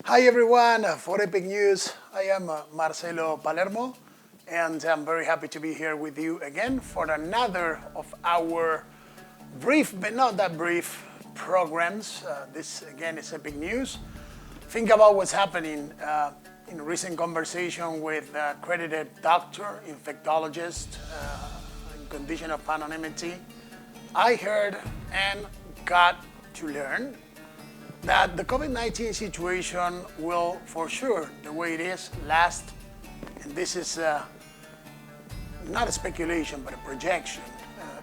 Hi everyone, for Epic News, I am Marcelo Palermo, and I'm very happy to be here with you again for another of our brief, but not that brief, programs. This again is Epic News. Think about what's happening in a recent conversation with a accredited doctor, infectologist, in condition of anonymity. I heard and got to learn that the COVID-19 situation will, for sure, the way it is, last, and this is not a speculation, but a projection,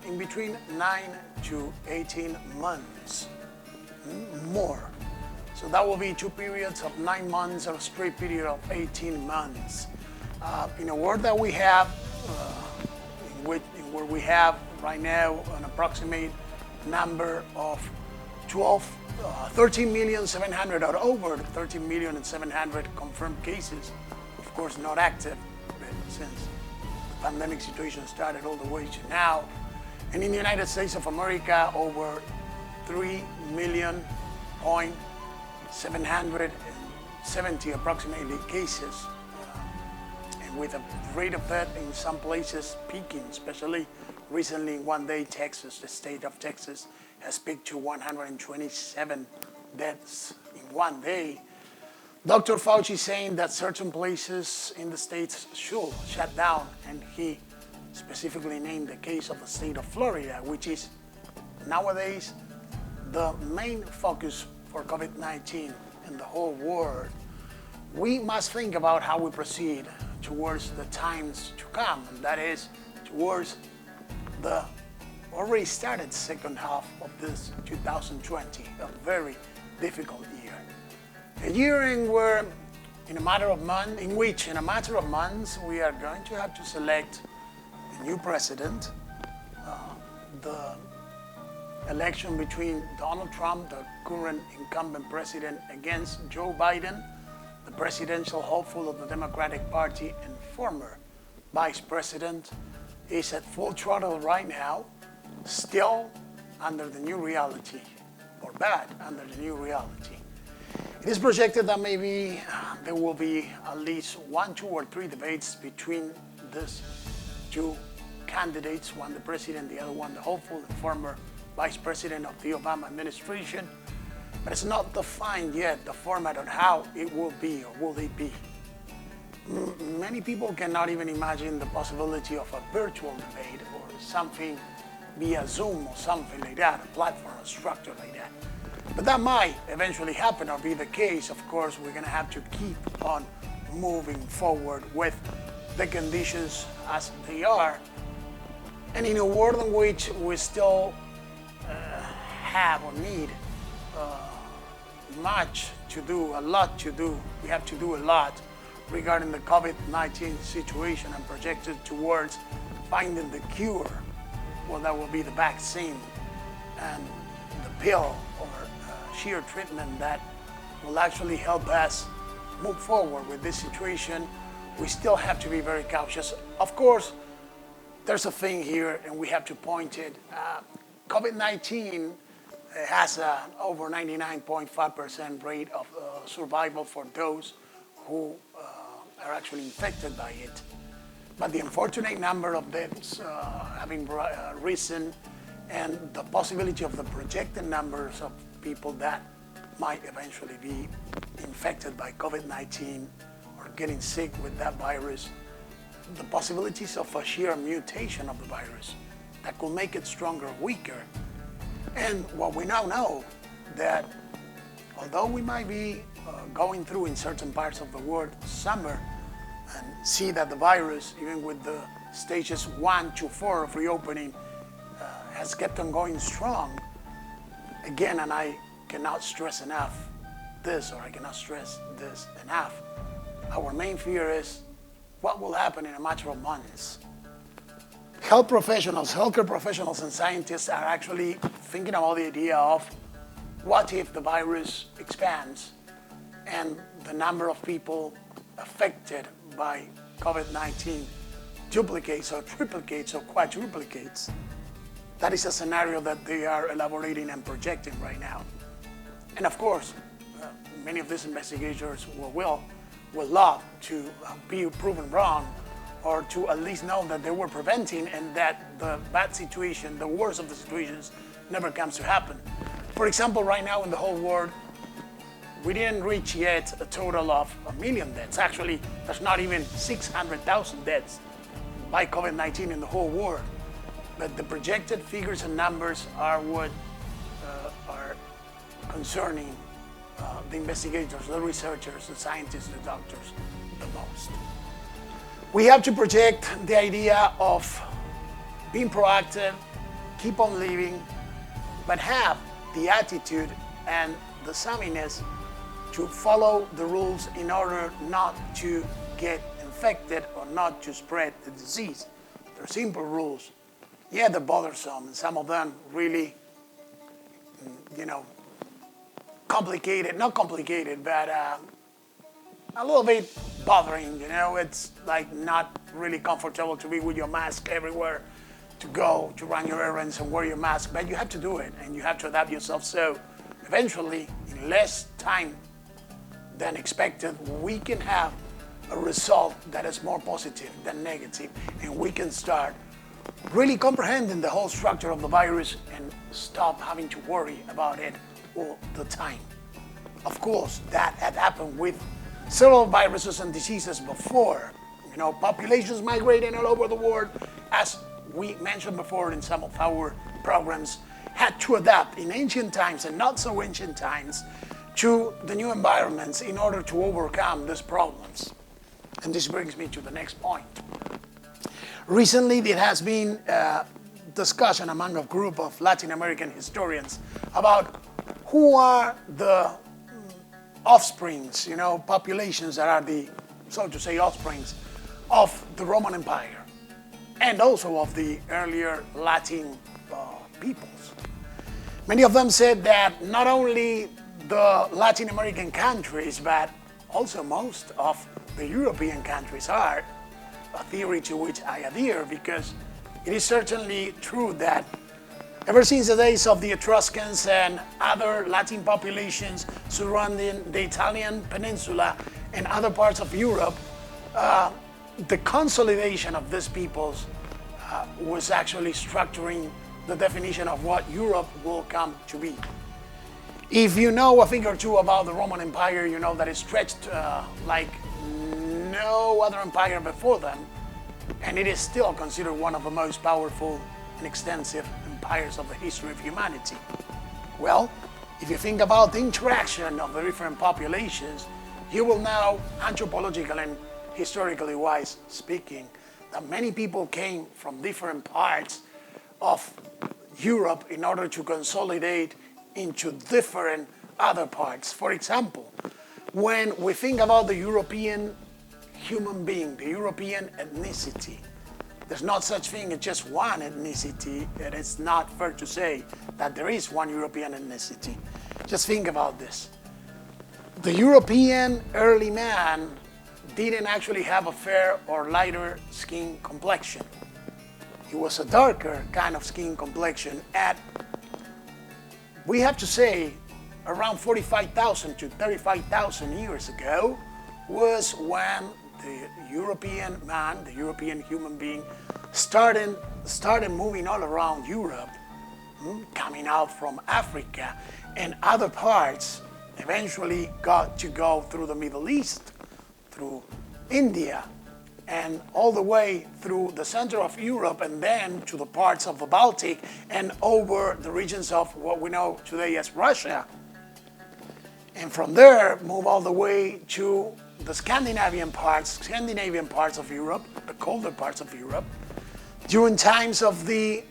in between 9 to 18 months, more. So that will be 2 periods of 9 months or a straight period of 18 months. In a world that we have, where we have right now an approximate number of 13,700,000 or over 13,700,000 confirmed cases, of course not active since the pandemic situation started all the way to now. And in the United States of America, over 3,770,000 approximately cases, and with a rate of death in some places peaking, especially recently in one day, Texas, the state of Texas, has peaked to 127 deaths in one day. Dr. Fauci saying that certain places in the states should shut down, and he specifically named the case of the state of Florida, which is nowadays the main focus for COVID-19 in the whole world. We must think about how we proceed towards the times to come, and that is towards the already started second half of this 2020, a very difficult year. A year in which in a matter of months we are going to have to select a new president. The election between Donald Trump, the current incumbent president, against Joe Biden, the presidential hopeful of the Democratic Party and former vice president, is at full throttle right now, still under the new reality, or bad under the new reality. It is projected that maybe there will be at least 1, 2, or 3 debates between these two candidates, one the president, the other one the hopeful, the former vice president of the Obama administration. But it's not defined yet the format on how it will be or will it be. Many people cannot even imagine the possibility of a virtual debate or something via Zoom or something like that, a platform, a structure like that. But that might eventually happen or be the case. Of course, we're going to have to keep on moving forward with the conditions as they are. And in a world in which we still have or need much to do, a lot to do, we have to do a lot regarding the COVID-19 situation and projected towards finding the cure. Well, that will be the vaccine and the pill or sheer treatment that will actually help us move forward with this situation. We still have to be very cautious. Of course, there's a thing here, and we have to point it. COVID-19 has an over 99.5% rate of survival for those who are actually infected by it. But the unfortunate number of deaths having risen, and the possibility of the projected numbers of people that might eventually be infected by COVID-19 or getting sick with that virus, the possibilities of a sheer mutation of the virus that could make it stronger or weaker. And what we now know, that although we might be going through in certain parts of the world summer, and see that the virus, even with the stages 1 to 4 of reopening, has kept on going strong. Again, and I cannot stress enough this, or I cannot stress this enough, our main fear is what will happen in a matter of months. Healthcare professionals and scientists are actually thinking about the idea of what if the virus expands and the number of people affected by COVID-19 duplicates or triplicates or quadruplicates. That is a scenario that they are elaborating and projecting right now. And of course, many of these investigators will love to be proven wrong, or to at least know that they were preventing and that the bad situation, the worst of the situations, never comes to happen. For example, right now in the whole world, we didn't reach yet a total of 1 million deaths. Actually, there's not even 600,000 deaths by COVID-19 in the whole world. But the projected figures and numbers are what are concerning the investigators, the researchers, the scientists, the doctors the most. We have to project the idea of being proactive, keep on living, but have the attitude and the savviness to follow the rules in order not to get infected or not to spread the disease. They're simple rules. Yeah, they're bothersome, and some of them really, complicated, not complicated, but a little bit bothering, it's like not really comfortable to be with your mask everywhere, to go, to run your errands and wear your mask, but you have to do it and you have to adapt yourself. So eventually, in less time than expected, we can have a result that is more positive than negative, and we can start really comprehending the whole structure of the virus and stop having to worry about it all the time. Of course, that had happened with several viruses and diseases before. Populations migrating all over the world, as we mentioned before in some of our programs, had to adapt in ancient times and not so ancient times to the new environments in order to overcome these problems. And this brings me to the next point. Recently, there has been a discussion among a group of Latin American historians about who are the offsprings, populations that are the, so to say, offsprings of the Roman Empire and also of the earlier Latin peoples. Many of them said that not only the Latin American countries, but also most of the European countries are, a theory to which I adhere, because it is certainly true that ever since the days of the Etruscans and other Latin populations surrounding the Italian peninsula and other parts of Europe, the consolidation of these peoples was actually structuring the definition of what Europe will come to be. If you know a thing or two about the Roman Empire, you know that it stretched like no other empire before them, and it is still considered one of the most powerful and extensive empires of the history of humanity. Well, if you think about the interaction of the different populations, you will know, anthropologically and historically wise speaking, that many people came from different parts of Europe in order to consolidate into different other parts. For example, when we think about the European human being, the European ethnicity, there's not such thing as just one ethnicity, and it's not fair to say that there is one European ethnicity. Just think about this. The European early man didn't actually have a fair or lighter skin complexion. He was a darker kind of skin complexion at, we have to say, around 45,000 to 35,000 years ago was when the European man, the European human being, started moving all around Europe, coming out from Africa and other parts, eventually got to go through the Middle East, through India, and all the way through the center of Europe, and then to the parts of the Baltic and over the regions of what we know today as Russia. And from there, move all the way to the Scandinavian parts of Europe, the colder parts of Europe. During times of the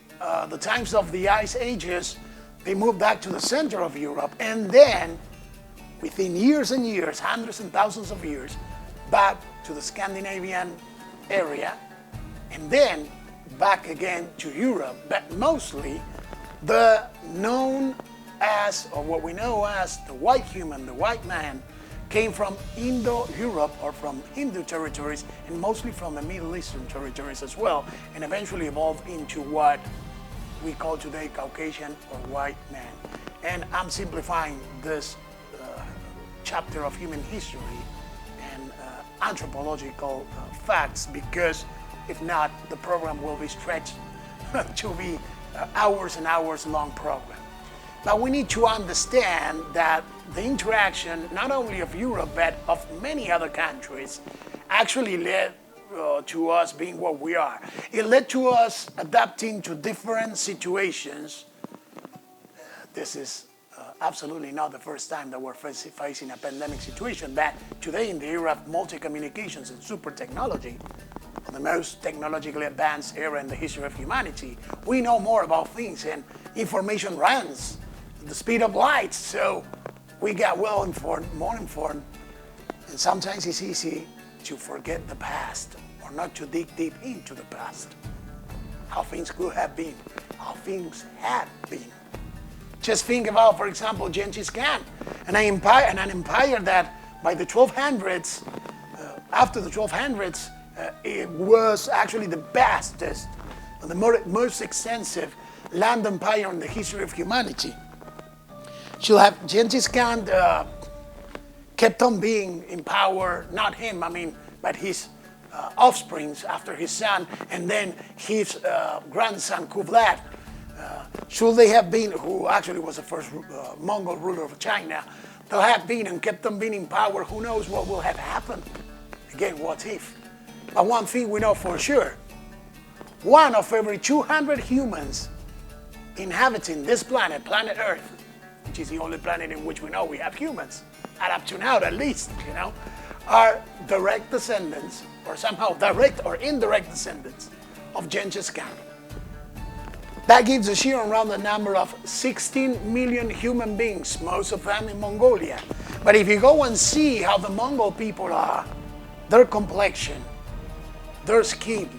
times of the ice ages, they moved back to the center of Europe, and then within years and years, hundreds and thousands of years, back to the Scandinavian area, and then back again to Europe. But mostly the known as, or what we know as, the white human, the white man, came from Indo-Europe or from Hindu territories, and mostly from the Middle Eastern territories as well, and eventually evolved into what we call today Caucasian or white man. And I'm simplifying this chapter of human history and anthropological facts, because if not, the program will be stretched to be hours and hours long program. But we need to understand that the interaction, not only of Europe, but of many other countries, actually led to us being what we are. It led to us adapting to different situations. This is absolutely not the first time that we're facing a pandemic situation, but today in the era of multi-communications and super technology, the most technologically advanced era in the history of humanity, we know more about things and information runs at the speed of light. So we got well informed, more informed, and sometimes it's easy to forget the past or not to dig deep into the past. How things could have been, how things had been. Just think about, for example, Genghis Khan, an empire that by the 1200s, after the 1200s, it was actually the vastest, the most extensive land empire in the history of humanity. So have Genghis Khan kept on being in power, not him, but his offsprings after his son, and then his grandson Kublai. Should they have been, who actually was the first Mongol ruler of China, they'll have been and kept on being in power, who knows what will have happened? Again, what if? But one thing we know for sure, 1 of every 200 humans inhabiting this planet, planet Earth, which is the only planet in which we know we have humans, and up to now at least, are direct descendants, or somehow direct or indirect descendants of Genghis Khan. That gives us here around the number of 16 million human beings, most of them in Mongolia. But if you go and see how the Mongol people are, their complexion, their skin,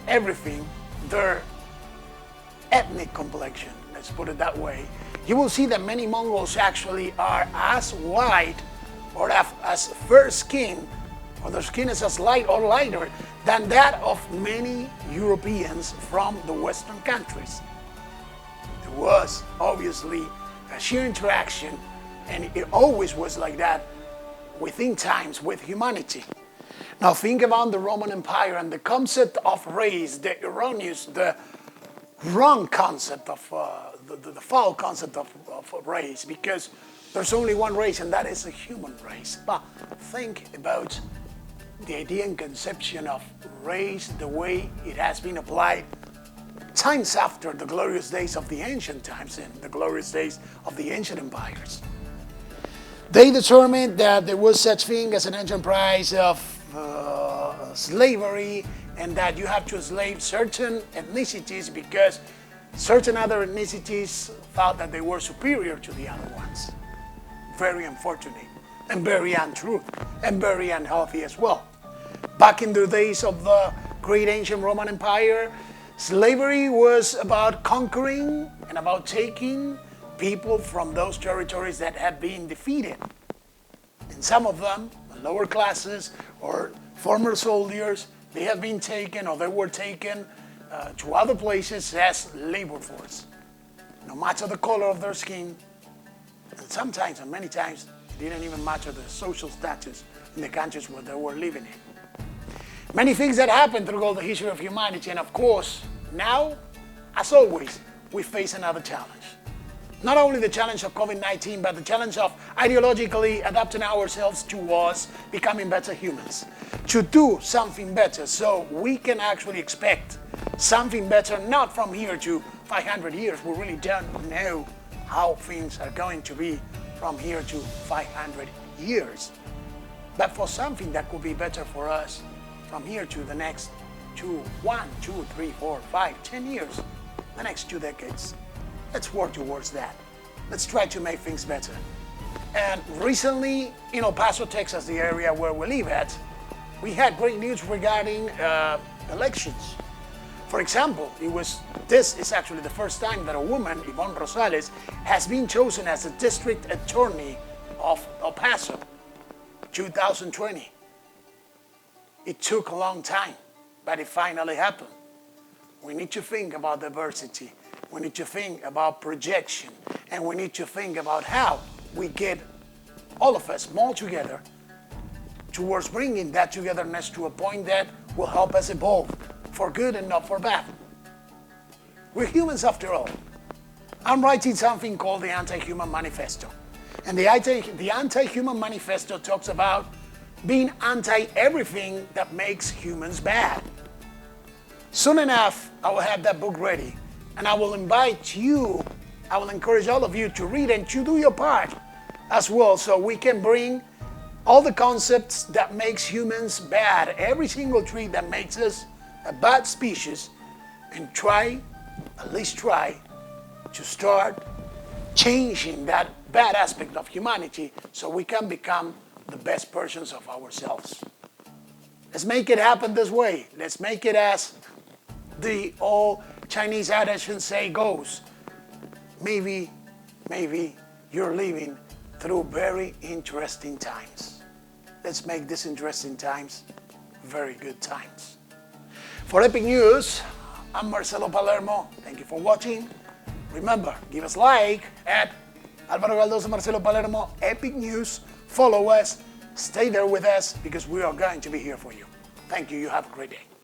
everything, their ethnic complexion, let's put it that way, you will see that many Mongols actually are as white or as fair skin, or their skin is as light or lighter than that of many Europeans from the Western countries. There was obviously a sheer interaction, and it always was like that within times with humanity. Now think about the Roman Empire and the concept of race, the erroneous, the wrong concept of, the foul concept of race, because there's only one race, and that is the human race. But think about the idea and conception of race, the way it has been applied times after the glorious days of the ancient times and the glorious days of the ancient empires. They determined that there was such thing as an enterprise of slavery, and that you have to enslave certain ethnicities because certain other ethnicities thought that they were superior to the other ones. Very unfortunate, and very untrue, and very unhealthy as well. Back in the days of the great ancient Roman Empire, slavery was about conquering and about taking people from those territories that had been defeated. And some of them, the lower classes or former soldiers, they have been taken, or they were taken to other places as labor force. No matter the color of their skin, and sometimes, and many times, it didn't even matter the social status in the countries where they were living in. Many things that happened throughout the history of humanity, and of course, now, as always, we face another challenge. Not only the challenge of COVID-19, but the challenge of ideologically adapting ourselves towards becoming better humans, to do something better so we can actually expect something better, not from here to 500 years. We really don't know how things are going to be from here to 500 years. But for something that could be better for us from here to the next 1, 2, 3, 4, 5, 10 years, the next 2 decades. Let's work towards that. Let's try to make things better. And recently, in El Paso, Texas, the area where we live at, we had great news regarding elections. For example, this is actually the first time that a woman, Yvonne Rosales, has been chosen as the district attorney of El Paso, 2020. It took a long time, but it finally happened. We need to think about diversity. We need to think about projection, and we need to think about how we get all of us, all together, towards bringing that togetherness to a point that will help us evolve for good and not for bad. We're humans after all. I'm writing something called the Anti-Human Manifesto. And the Anti-Human Manifesto talks about being anti-everything that makes humans bad. Soon enough, I will have that book ready, and I will invite you, I will encourage all of you to read and to do your part as well, so we can bring all the concepts that makes humans bad, every single trait that makes us a bad species, and try, at least try, to start changing that bad aspect of humanity so we can become the best versions of ourselves. Let's make it happen this way. Let's make it as the old Chinese adage say goes. Maybe you're living through very interesting times. Let's make these interesting times very good times. For Epic News, I'm Marcelo Palermo. Thank you for watching. Remember, give us a like at Álvaro Galdoso, Marcelo Palermo, Epic News. Follow us, stay there with us, because we are going to be here for you. Thank you. You have a great day.